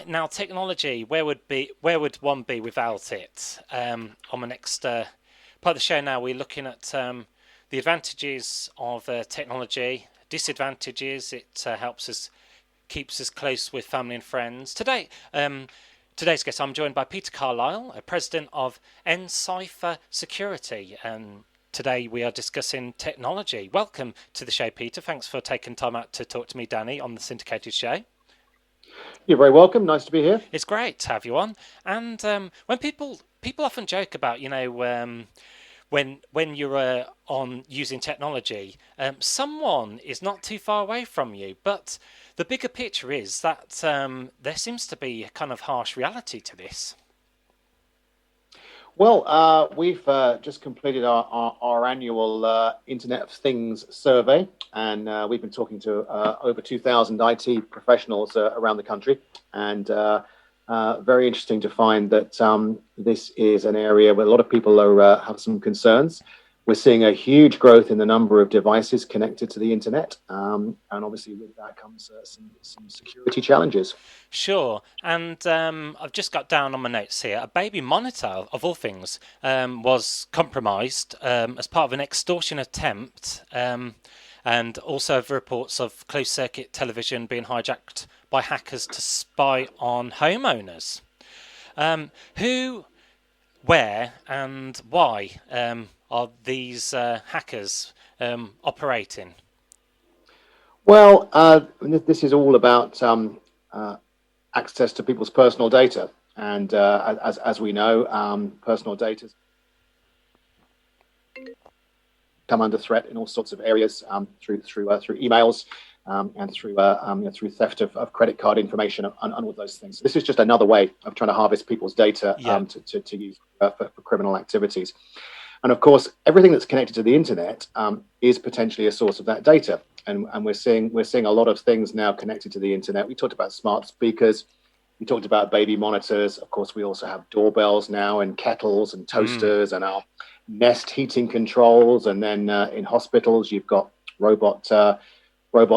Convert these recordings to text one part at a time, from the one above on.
Right now, technology. Where would one be without it? On the next part of the show, now we're looking at the advantages of technology, disadvantages. It helps us, keeps us close with family and friends. Today's guest, I'm joined by Peter Carlisle, president of Ncipher Security, and today we are discussing technology. Welcome to the show, Peter. Thanks for taking time out to talk to me, Danny, on the syndicated show. You're very welcome. Nice to be here. It's great to have you on. And when people often joke about, when you're on using technology, someone is not too far away from you. But the bigger picture is that there seems to be a kind of harsh reality to this. Well, we've just completed our annual Internet of Things survey, and we've been talking to over 2,000 IT professionals around the country. And very interesting to find that this is an area where a lot of people have some concerns. We're seeing a huge growth in the number of devices connected to the internet, and obviously with that comes some security challenges. Sure, and I've just got down on my notes here. A baby monitor, of all things, was compromised as part of an extortion attempt, and also have reports of closed-circuit television being hijacked by hackers to spy on homeowners. Who, where, and why are these hackers operating? Well, this is all about access to people's personal data, and as we know, personal data come under threat in all sorts of areas through emails and through theft of credit card information and all of those things. This is just another way of trying to harvest people's data to use for criminal activities. And of course, everything that's connected to the internet is potentially a source of that data. And we're seeing a lot of things now connected to the internet. We talked about smart speakers. We talked about baby monitors. Of course, we also have doorbells now, and kettles and toasters, and our Nest heating controls. And then in hospitals, you've got robot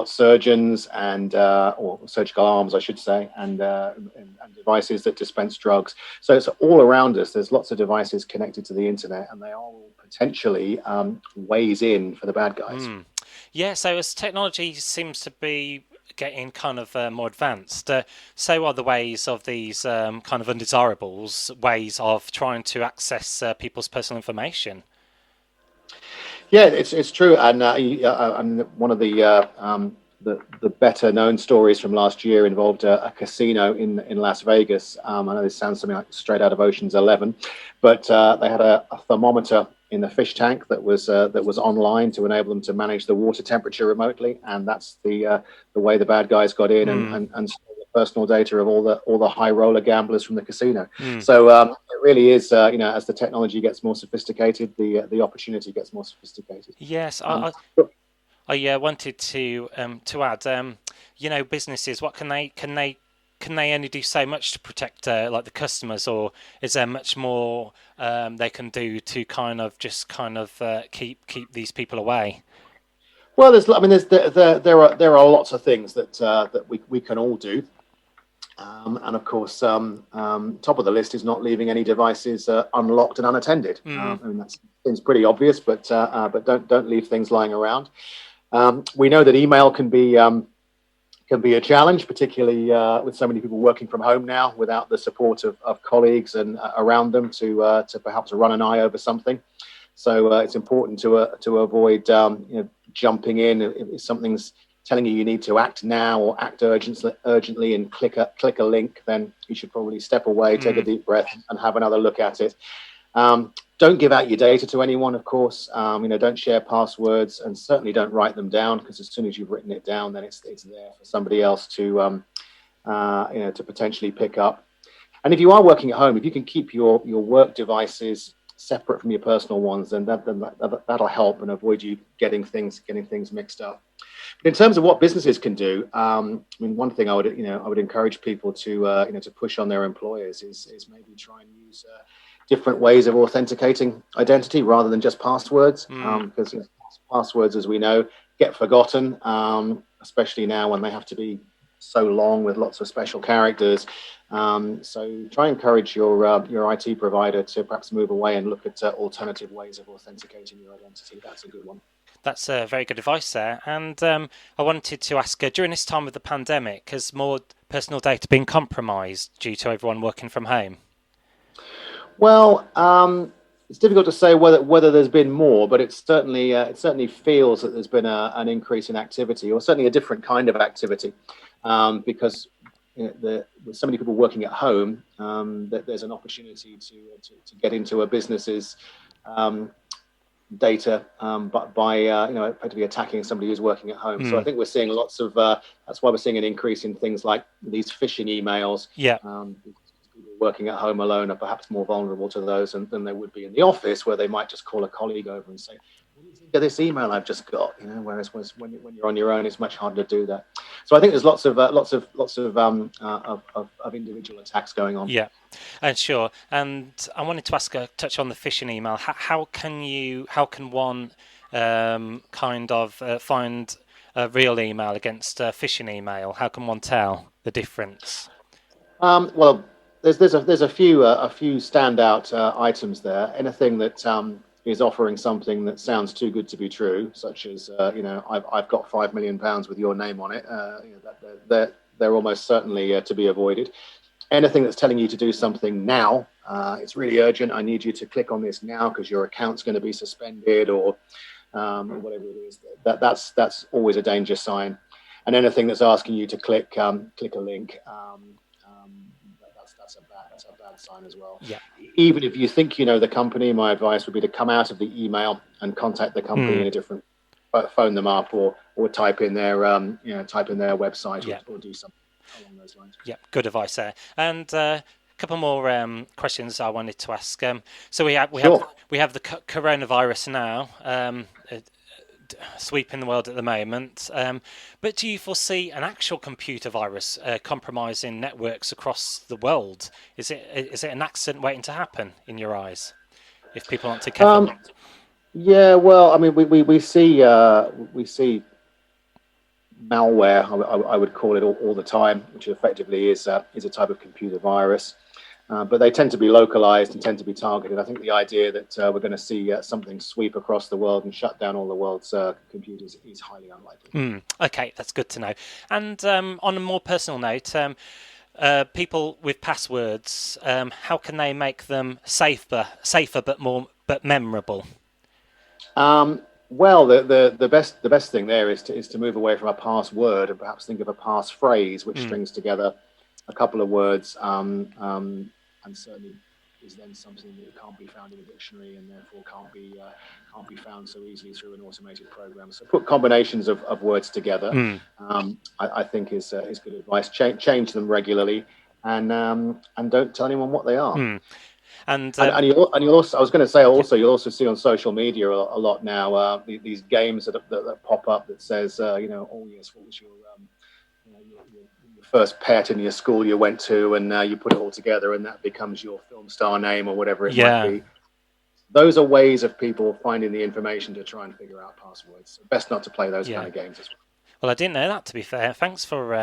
surgeons or surgical arms, I should say, and devices that dispense drugs. So it's all around us. There's lots of devices connected to the internet, and they are all potentially ways in for the bad guys. Yeah, so as technology seems to be getting kind of more advanced, so are the ways of these kind of undesirables, ways of trying to access people's personal information. Yeah, it's true, and one of the better known stories from last year involved a casino in Las Vegas. I know this sounds something like straight out of Ocean's 11, but they had a thermometer in the fish tank that was online to enable them to manage the water temperature remotely, and that's the way the bad guys got in and stole the personal data of all the high roller gamblers from the casino. So it really is, as the technology gets more sophisticated, the opportunity gets more sophisticated. Yes, I wanted to add, businesses. What can they only do so much to protect like the customers, or is there much more they can do to keep these people away? Well, there are lots of things that we can all do. And of course, top of the list is not leaving any devices unlocked and unattended. I mean, that seems pretty obvious, but don't leave things lying around. We know that email can be a challenge, particularly with so many people working from home now, without the support of colleagues and around them to perhaps run an eye over something. So it's important to avoid jumping in if something's telling you need to act now or act urgently and click a link. Then you should probably step away, take a deep breath, and have another look at it. Don't give out your data to anyone, of course. Don't share passwords, and certainly don't write them down, because as soon as you've written it down, then it's there for somebody else to potentially pick up. And if you are working at home, if you can keep your work devices separate from your personal ones, then that'll help and avoid you getting things mixed up. But in terms of what businesses can do, one thing I would encourage people to push on their employers is maybe try and use different ways of authenticating identity rather than just passwords, because passwords, as we know, get forgotten, especially now when they have to be so long with lots of special characters. So try and encourage your IT provider to perhaps move away and look at alternative ways of authenticating your identity. That's a good one. That's very good advice there. And I wanted to ask, during this time of the pandemic, has more personal data been compromised due to everyone working from home? Well, it's difficult to say whether there's been more, but it certainly feels that there's been an increase in activity, or certainly a different kind of activity, because with so many people working at home, that there's an opportunity to get into a business's data, but by effectively attacking somebody who's working at home. So I think we're seeing lots of that's why we're seeing an increase in things like these phishing emails. Yeah. People working at home alone are perhaps more vulnerable to those than they would be in the office, where they might just call a colleague over and say, "What do you think of this email I've just got?" Whereas when you're on your own, it's much harder to do that. So I think there's lots of individual attacks going on. Yeah, sure. And I wanted to touch on the phishing email. How can one kind of find a real email against a phishing email? How can one tell the difference? Well, there's a few standout items there. Anything that is offering something that sounds too good to be true, such as I've got £5 million with your name on it. They're almost certainly to be avoided. Anything that's telling you to do something now, it's really urgent. I need you to click on this now because your account's going to be suspended, or whatever it is. That's always a danger sign. And anything that's asking you to click a link. That's a bad sign as well. Yeah. Even if you think you know the company, my advice would be to come out of the email and contact the company in a different, phone them up, or type in their website, or do something along those lines. Yeah, good advice there. And a couple more questions I wanted to ask. So we have the coronavirus now. Sweeping the world at the moment, but do you foresee an actual computer virus compromising networks across the world? Is it an accident waiting to happen in your eyes, if people aren't too careful? Yeah, well, I mean, we see malware, I would call it, all the time, which effectively is a type of computer virus. But they tend to be localized and tend to be targeted. I think the idea that we're going to see something sweep across the world and shut down all the world's computers is highly unlikely. Okay, that's good to know. And on a more personal note, people with passwords, how can they make them safer but memorable? Well, the best thing there is to move away from a password and perhaps think of a passphrase, which strings together a couple of words, and certainly is then something that can't be found in a dictionary, and therefore can't be found so easily through an automated program. So put combinations of words together. I think is good advice. Change them regularly, and don't tell anyone what they are. And you'll also, I was going to say, you'll also see on social media a lot now these games that pop up that says, oh yes, what was your first pet in your school you went to, and you put it all together, and that becomes your film star name or whatever it might be. Those are ways of people finding the information to try and figure out passwords. So best not to play those kind of games as well. Well, I didn't know that, to be fair. Thanks for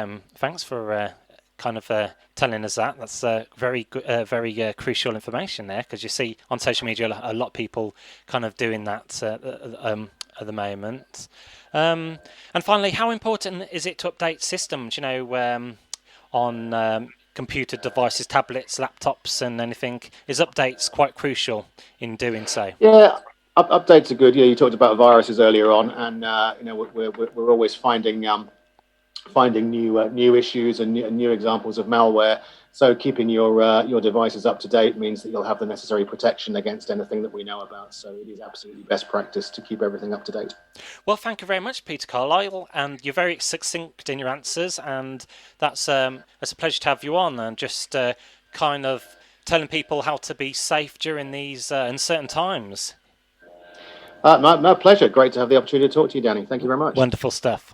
kind of telling us that. That's very crucial information there, because you see on social media a lot of people kind of doing that at the moment. And finally, how important is it to update systems, on computer devices, tablets, laptops, and anything? Is updates quite crucial in doing so? Yeah, updates are good. You talked about viruses earlier on, and we're always finding new issues and new examples of malware. So keeping your devices up to date means that you'll have the necessary protection against anything that we know about. So it is absolutely best practice to keep everything up to date. Well, thank you very much, Peter Carlisle, and you're very succinct in your answers, and that's a pleasure to have you on, and just kind of telling people how to be safe during these uncertain times. My pleasure. Great to have the opportunity to talk to you, Danny. Thank you very much. Wonderful stuff.